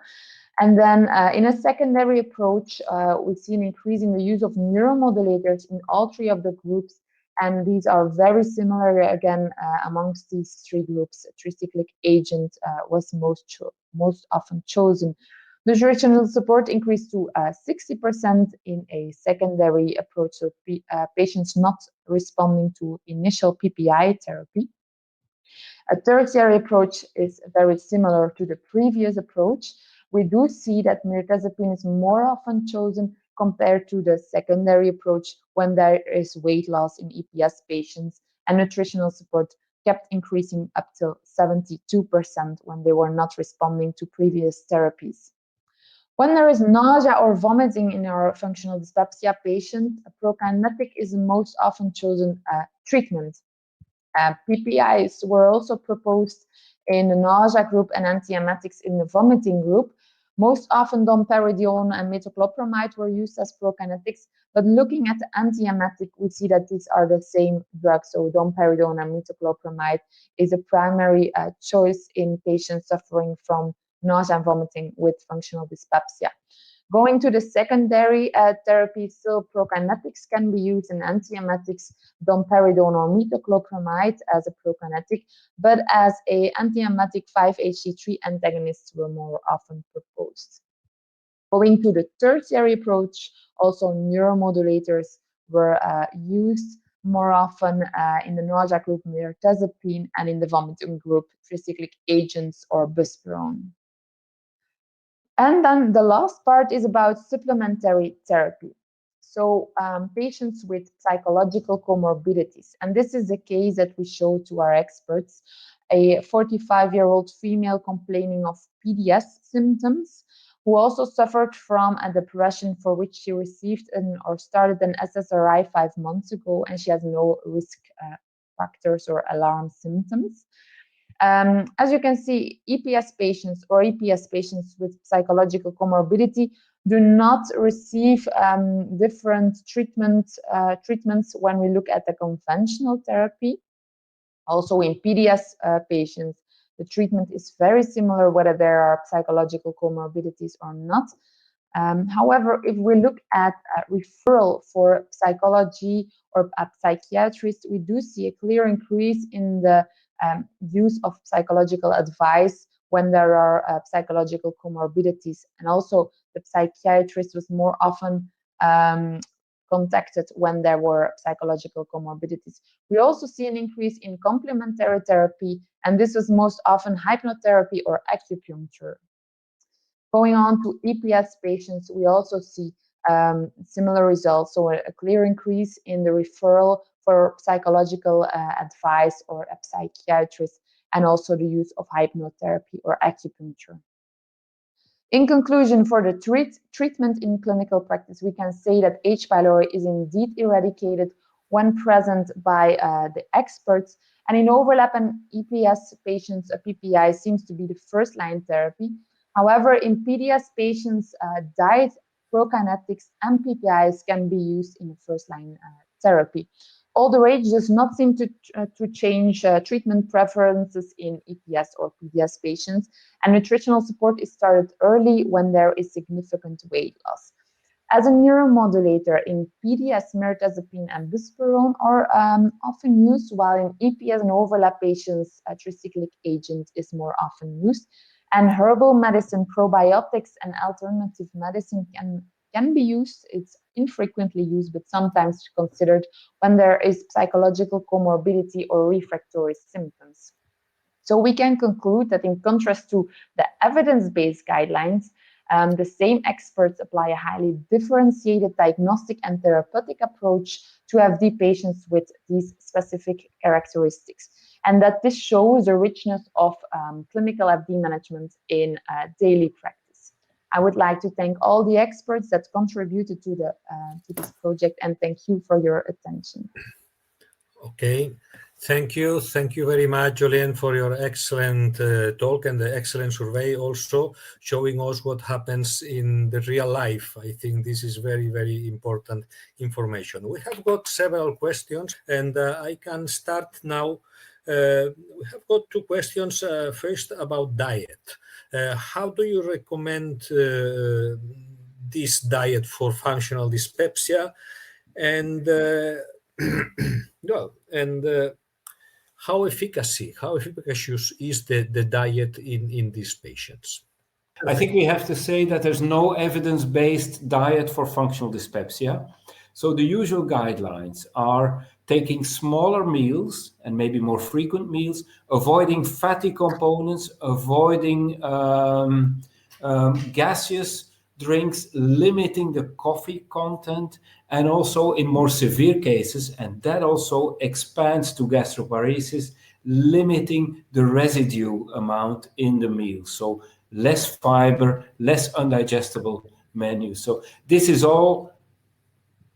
Speaker 3: And then in a secondary approach, we see an increase in the use of neuromodulators in all three of the groups. And these are very similar again amongst these three groups. A tricyclic agent was most often chosen. Nutritional support increased to 60% in a secondary approach, so patients not responding to initial PPI therapy. A tertiary approach is very similar to the previous approach. We do see that mirtazapine is more often chosen compared to the secondary approach when there is weight loss in EPS patients, and nutritional support kept increasing up to 72% when they were not responding to previous therapies. When there is nausea or vomiting in our functional dyspepsia patient, a prokinetic is the most often chosen treatment. PPIs were also proposed in the nausea group and antiemetics in the vomiting group. Most often domperidone and metoclopramide were used as prokinetics, but looking at the antiemetic, we see that these are the same drugs. So domperidone and metoclopramide is a primary choice in patients suffering from nausea and vomiting with functional dyspepsia. Going to the secondary therapy, still prokinetics can be used in antiemetics, domperidone or metoclopramide as a prokinetic, but as an antiemetic 5-HT3 antagonists were more often proposed. Going to the tertiary approach, also neuromodulators were used more often in the nausea group, mirtazapine, and in the vomiting group, tricyclic agents or buspirone. And then the last part is about supplementary therapy. So patients with psychological comorbidities, and this is the case that we show to our experts, a 45-year-old female complaining of PDS symptoms, who also suffered from a depression for which she received or started an SSRI 5 months ago, and she has no risk factors or alarm symptoms. As you can see, EPS patients or EPS patients with psychological comorbidity do not receive different treatments when we look at the conventional therapy. Also in PDS patients, the treatment is very similar whether there are psychological comorbidities or not. However, if we look at referral for psychology or at psychiatrists, we do see a clear increase in the use of psychological advice when there are psychological comorbidities, and also the psychiatrist was more often contacted when there were psychological comorbidities. We also see an increase in complementary therapy, and this was most often hypnotherapy or acupuncture. Going on to EPS patients, we also see similar results, so a clear increase in the referral for psychological advice or a psychiatrist, and also the use of hypnotherapy or acupuncture. In conclusion, for the treatment in clinical practice, we can say that H. pylori is indeed eradicated when present by the experts, and in overlap and EPS patients, a PPI seems to be the first-line therapy. However, in PDS patients, diet, prokinetics, and PPIs can be used in the first-line therapy. Older age does not seem to change treatment preferences in EPS or PDS patients, and nutritional support is started early when there is significant weight loss. As a neuromodulator in PDS, mirtazapine and buspirone are often used, while in EPS and overlap patients, a tricyclic agent is more often used. And herbal medicine, probiotics, and alternative medicine can be used. It's infrequently used, but sometimes considered when there is psychological comorbidity or refractory symptoms. So we can conclude that in contrast to the evidence-based guidelines, the same experts apply a highly differentiated diagnostic and therapeutic approach to FD patients with these specific characteristics, and that this shows the richness of clinical FD management in daily practice. I would like to thank all the experts that contributed to this project, and thank you for your attention.
Speaker 1: Okay, thank you very much, Jolien, for your excellent talk and the excellent survey, also showing us what happens in the real life. I think this is very, very important information. We have got several questions, and I can start now. We have got two questions. First, about diet. How do you recommend this diet for functional dyspepsia? And how efficacious is the diet in these patients?
Speaker 2: I think we have to say that there's no evidence-based diet for functional dyspepsia. So the usual guidelines are taking smaller meals and maybe more frequent meals, avoiding fatty components, avoiding gaseous drinks, limiting the coffee content, and also in more severe cases, and that also expands to gastroparesis, limiting the residue amount in the meal. So less fiber, less undigestible menu. So this is all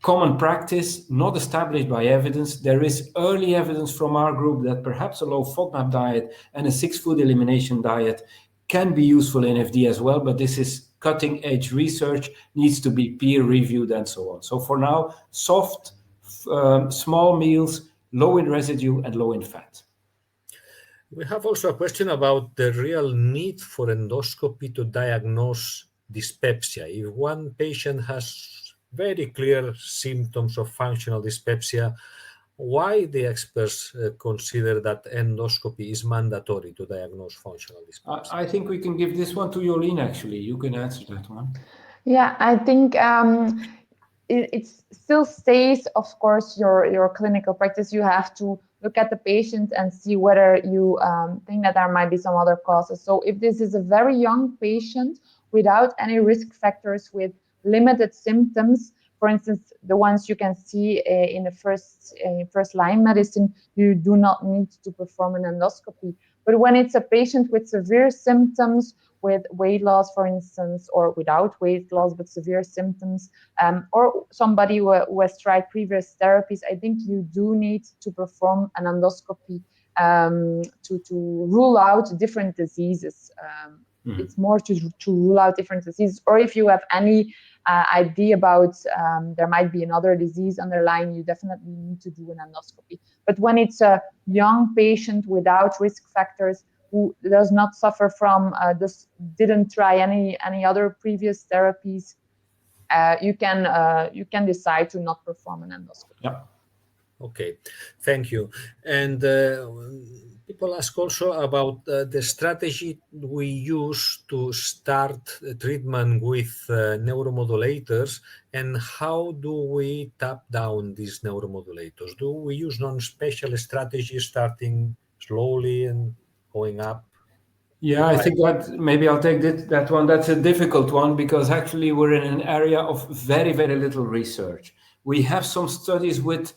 Speaker 2: common practice, not established by evidence. There is early evidence from our group that perhaps a low FODMAP diet and a 6-food elimination diet can be useful in FD as well, but this is cutting-edge research, needs to be peer-reviewed and so on. So for now, soft, small meals, low in residue and low in fat.
Speaker 1: We have also a question about the real need for endoscopy to diagnose dyspepsia. If one patient has very clear symptoms of functional dyspepsia, why the experts consider that endoscopy is mandatory to diagnose functional dyspepsia?
Speaker 2: I think we can give this one to Jolien, actually. You can answer that one.
Speaker 3: Yeah, I think it still stays, of course, your clinical practice. You have to look at the patient and see whether you think that there might be some other causes. So if this is a very young patient without any risk factors, with limited symptoms, for instance, the ones you can see in the first line medicine, you do not need to perform an endoscopy. But when it's a patient with severe symptoms, with weight loss, for instance, or without weight loss but severe symptoms, or somebody who has tried previous therapies, I think you do need to perform an endoscopy to rule out different diseases. It's more to rule out different diseases, or if you have any idea about there might be another disease underlying, you definitely need to do an endoscopy. But when it's a young patient without risk factors, who does not suffer from this, didn't try any other previous therapies, you can decide to not perform an endoscopy.
Speaker 2: Yeah.
Speaker 1: Okay, thank you. And people ask also about the strategy we use to start treatment with neuromodulators, and how do we tap down these neuromodulators? Do we use non-special strategies, starting slowly and going up?
Speaker 2: Yeah, I think that maybe I'll take that one. That's a difficult one because actually we're in an area of very, very little research. We have some studies with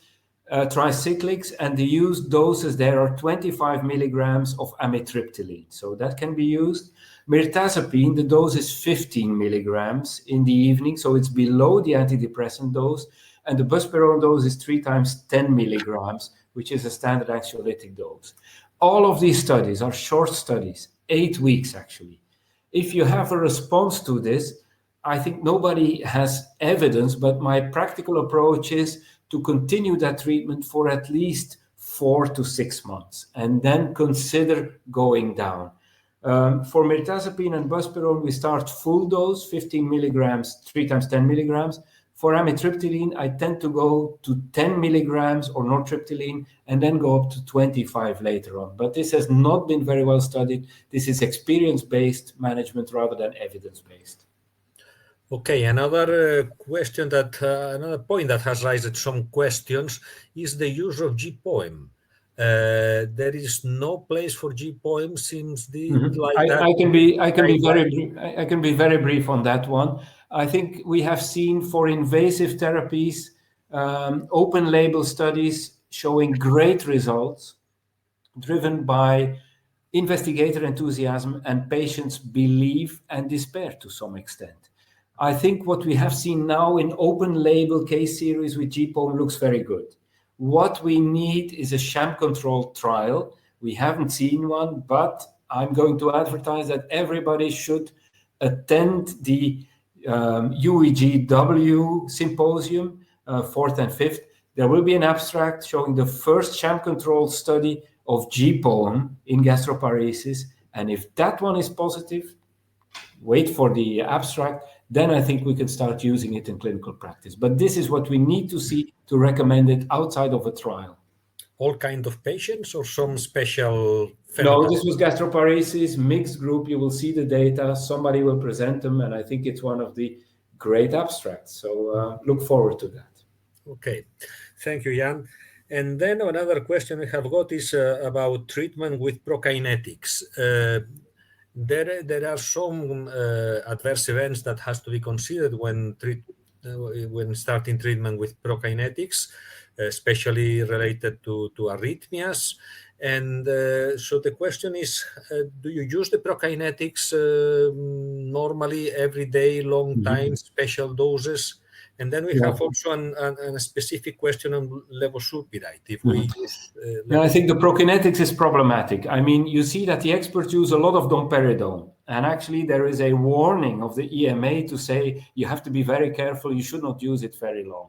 Speaker 2: tricyclics, and the used doses there are 25 milligrams of amitriptyline. So that can be used. Mirtazapine, the dose is 15 milligrams in the evening, so it's below the antidepressant dose. And the buspirone dose is 3 times 10 milligrams, which is a standard anxiolytic dose. All of these studies are short studies, 8 weeks actually. If you have a response to this, I think nobody has evidence, but my practical approach is to continue that treatment for at least 4 to 6 months and then consider going down. For mirtazapine and buspirone, we start full dose, 15 milligrams, 3 times 10 milligrams. For amitriptyline, I tend to go to 10 milligrams or nortriptyline and then go up to 25 later on. But this has not been very well studied. This is experience-based management rather than evidence-based.
Speaker 1: Okay, another question another point that has raised some questions is the use of G-poem. There is no place for G-poem, seems like that.
Speaker 2: I can be very brief on that one. I think we have seen for invasive therapies, open label studies showing great results driven by investigator enthusiasm and patients' belief and despair to some extent. I think what we have seen now in open label case series with G-poem looks very good. What we need is a sham controlled trial. We haven't seen one, but I'm going to advertise that everybody should attend the UEGW symposium, 4th and 5th. There will be an abstract showing the first sham controlled study of G-poem in gastroparesis. And if that one is positive, wait for the abstract, then I think we can start using it in clinical practice. But this is what we need to see to recommend it outside of a trial.
Speaker 1: All kind of patients or some special phenotype?
Speaker 2: No, this was gastroparesis, mixed group. You will see the data. Somebody will present them, and I think it's one of the great abstracts. So look forward to that.
Speaker 1: Okay, thank you, Jan. And then another question we have got is about treatment with prokinetics. There are some adverse events that has to be considered when starting treatment with prokinetics, especially related to arrhythmias. And so the question is, do you use the prokinetics normally every day, long time, special doses? And then we have also a specific question on levosulpiride. If we use,
Speaker 2: I think the prokinetics is problematic. I mean, you see that the experts use a lot of domperidone. And actually, there is a warning of the EMA to say you have to be very careful. You should not use it very long.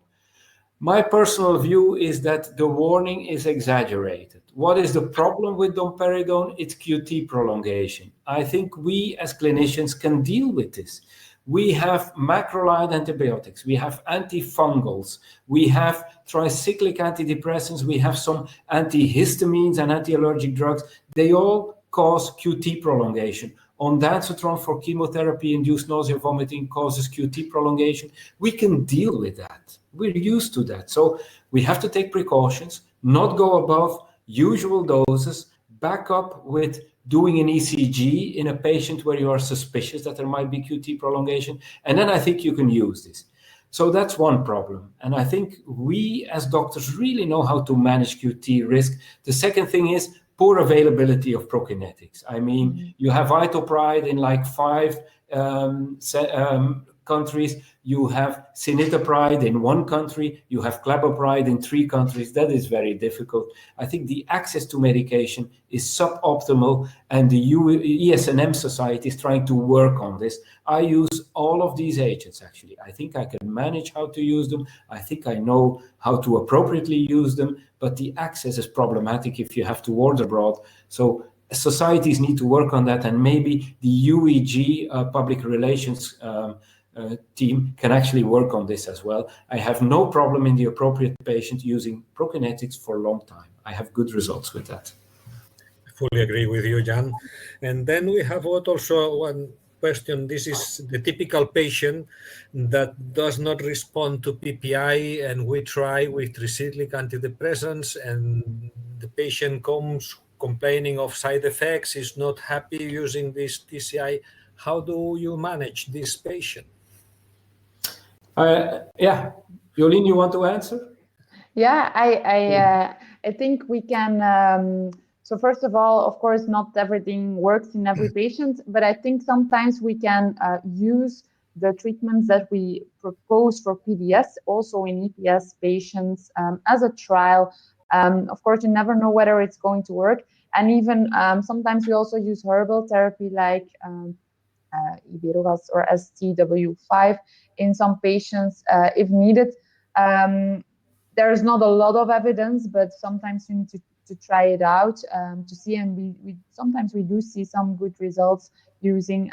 Speaker 2: My personal view is that the warning is exaggerated. What is the problem with domperidone? It's QT prolongation. I think we as clinicians can deal with this. We have macrolide antibiotics, we have antifungals, we have tricyclic antidepressants, we have some antihistamines and anti-allergic drugs. They all cause QT prolongation. Ondansetron for chemotherapy-induced nausea vomiting causes QT prolongation. We can deal with that. We're used to that. So we have to take precautions, not go above usual doses, back up with doing an ECG in a patient where you are suspicious that there might be QT prolongation, and then I think you can use this. So that's one problem. And I think we as doctors really know how to manage QT risk. The second thing is poor availability of prokinetics. I mean, you have itopride in like 5 countries, you have cinitapride in 1 country, you have clabopride in 3 countries. That is very difficult. I think the access to medication is suboptimal, and the ESNM Society is trying to work on this. I use all of these agents, actually. I think I can manage how to use them. I think I know how to appropriately use them, but the access is problematic if you have to order abroad. So societies need to work on that, and maybe the UEG public relations team can actually work on this as well. I have no problem in the appropriate patient using prokinetics for a long time. I have good results with that.
Speaker 1: I fully agree with you, Jan. And then we have also one question. This is the typical patient that does not respond to PPI, and we try with tricyclic antidepressants, and the patient comes complaining of side effects, is not happy using this TCI. How do you manage this patient?
Speaker 2: Yeah, Jolien, you want to answer?
Speaker 3: Yeah, I think we can. So first of all, of course, not everything works in every patient, but I think sometimes we can use the treatments that we propose for PDS also in EPS patients as a trial. Of course, you never know whether it's going to work, and even sometimes we also use herbal therapy like Iberogast or STW5 in some patients if needed. There is not a lot of evidence, but sometimes you need to try it out to see, and we sometimes we do see some good results using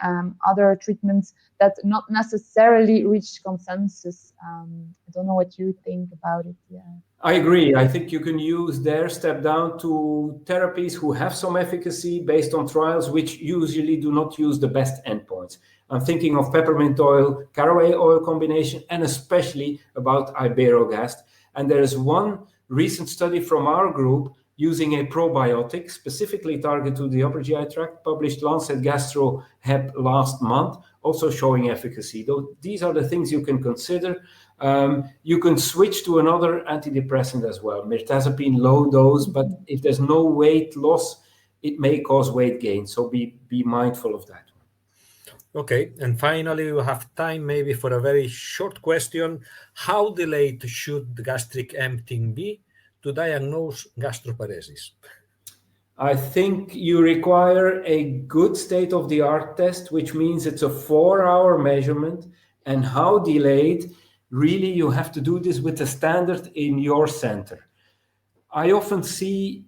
Speaker 3: other treatments that not necessarily reach consensus. I don't know what you think about it. Yeah.
Speaker 2: I agree. I think you can use their step down to therapies who have some efficacy based on trials which usually do not use the best endpoints. I'm thinking of peppermint oil, caraway oil combination, and especially about Iberogast. And there is one recent study from our group using a probiotic specifically targeted to the upper GI tract, published Lancet Gastro Hep last month, also showing efficacy. These are the things you can consider. You can switch to another antidepressant as well, mirtazapine low dose, but if there's no weight loss, it may cause weight gain. So be mindful of that.
Speaker 1: Okay, and finally, we have time maybe for a very short question. How delayed should gastric emptying be to diagnose gastroparesis?
Speaker 2: I think you require a good state-of-the-art test, which means it's a 4-hour measurement. And how delayed, really, you have to do this with the standard in your center. I often see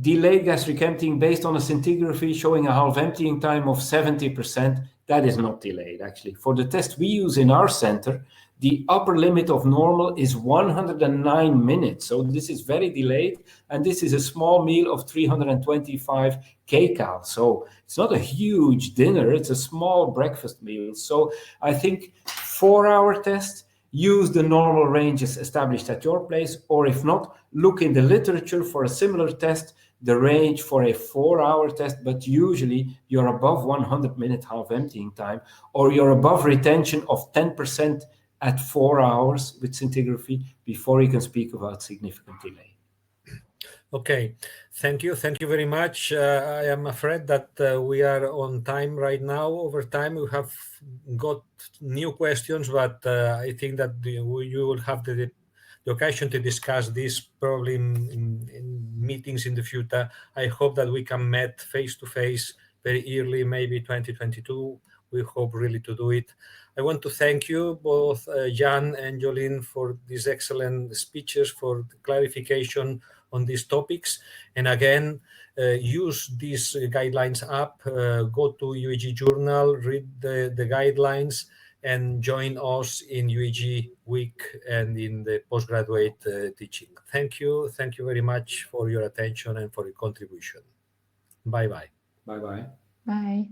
Speaker 2: delayed gastric emptying based on a scintigraphy showing a half emptying time of 70%. That is not delayed, actually. For the test we use in our center, the upper limit of normal is 109 minutes. So this is very delayed. And this is a small meal of 325 kcal. So it's not a huge dinner. It's a small breakfast meal. So I think 4-hour test, use the normal ranges established at your place. Or if not, look in the literature for a similar test, the range for a 4-hour test, but usually you're above 100-minute half emptying time, or you're above retention of 10% at 4 hours with scintigraphy before you can speak about significant delay.
Speaker 1: Okay, thank you very much. I am afraid that we are on time right now. Over time, we have got new questions, but I think that you will have the occasion to discuss this probably in meetings in the future. I hope that we can meet face-to-face very early, maybe 2022. We hope really to do it. I want to thank you both, Jan and Jolien, for these excellent speeches, for the clarification on these topics. And again, use these guidelines app, go to UEG journal, read the guidelines, and join us in UEG week and in the postgraduate teaching. Thank you very much for your attention and for your contribution. Bye-bye.
Speaker 2: Bye-bye.
Speaker 3: Bye.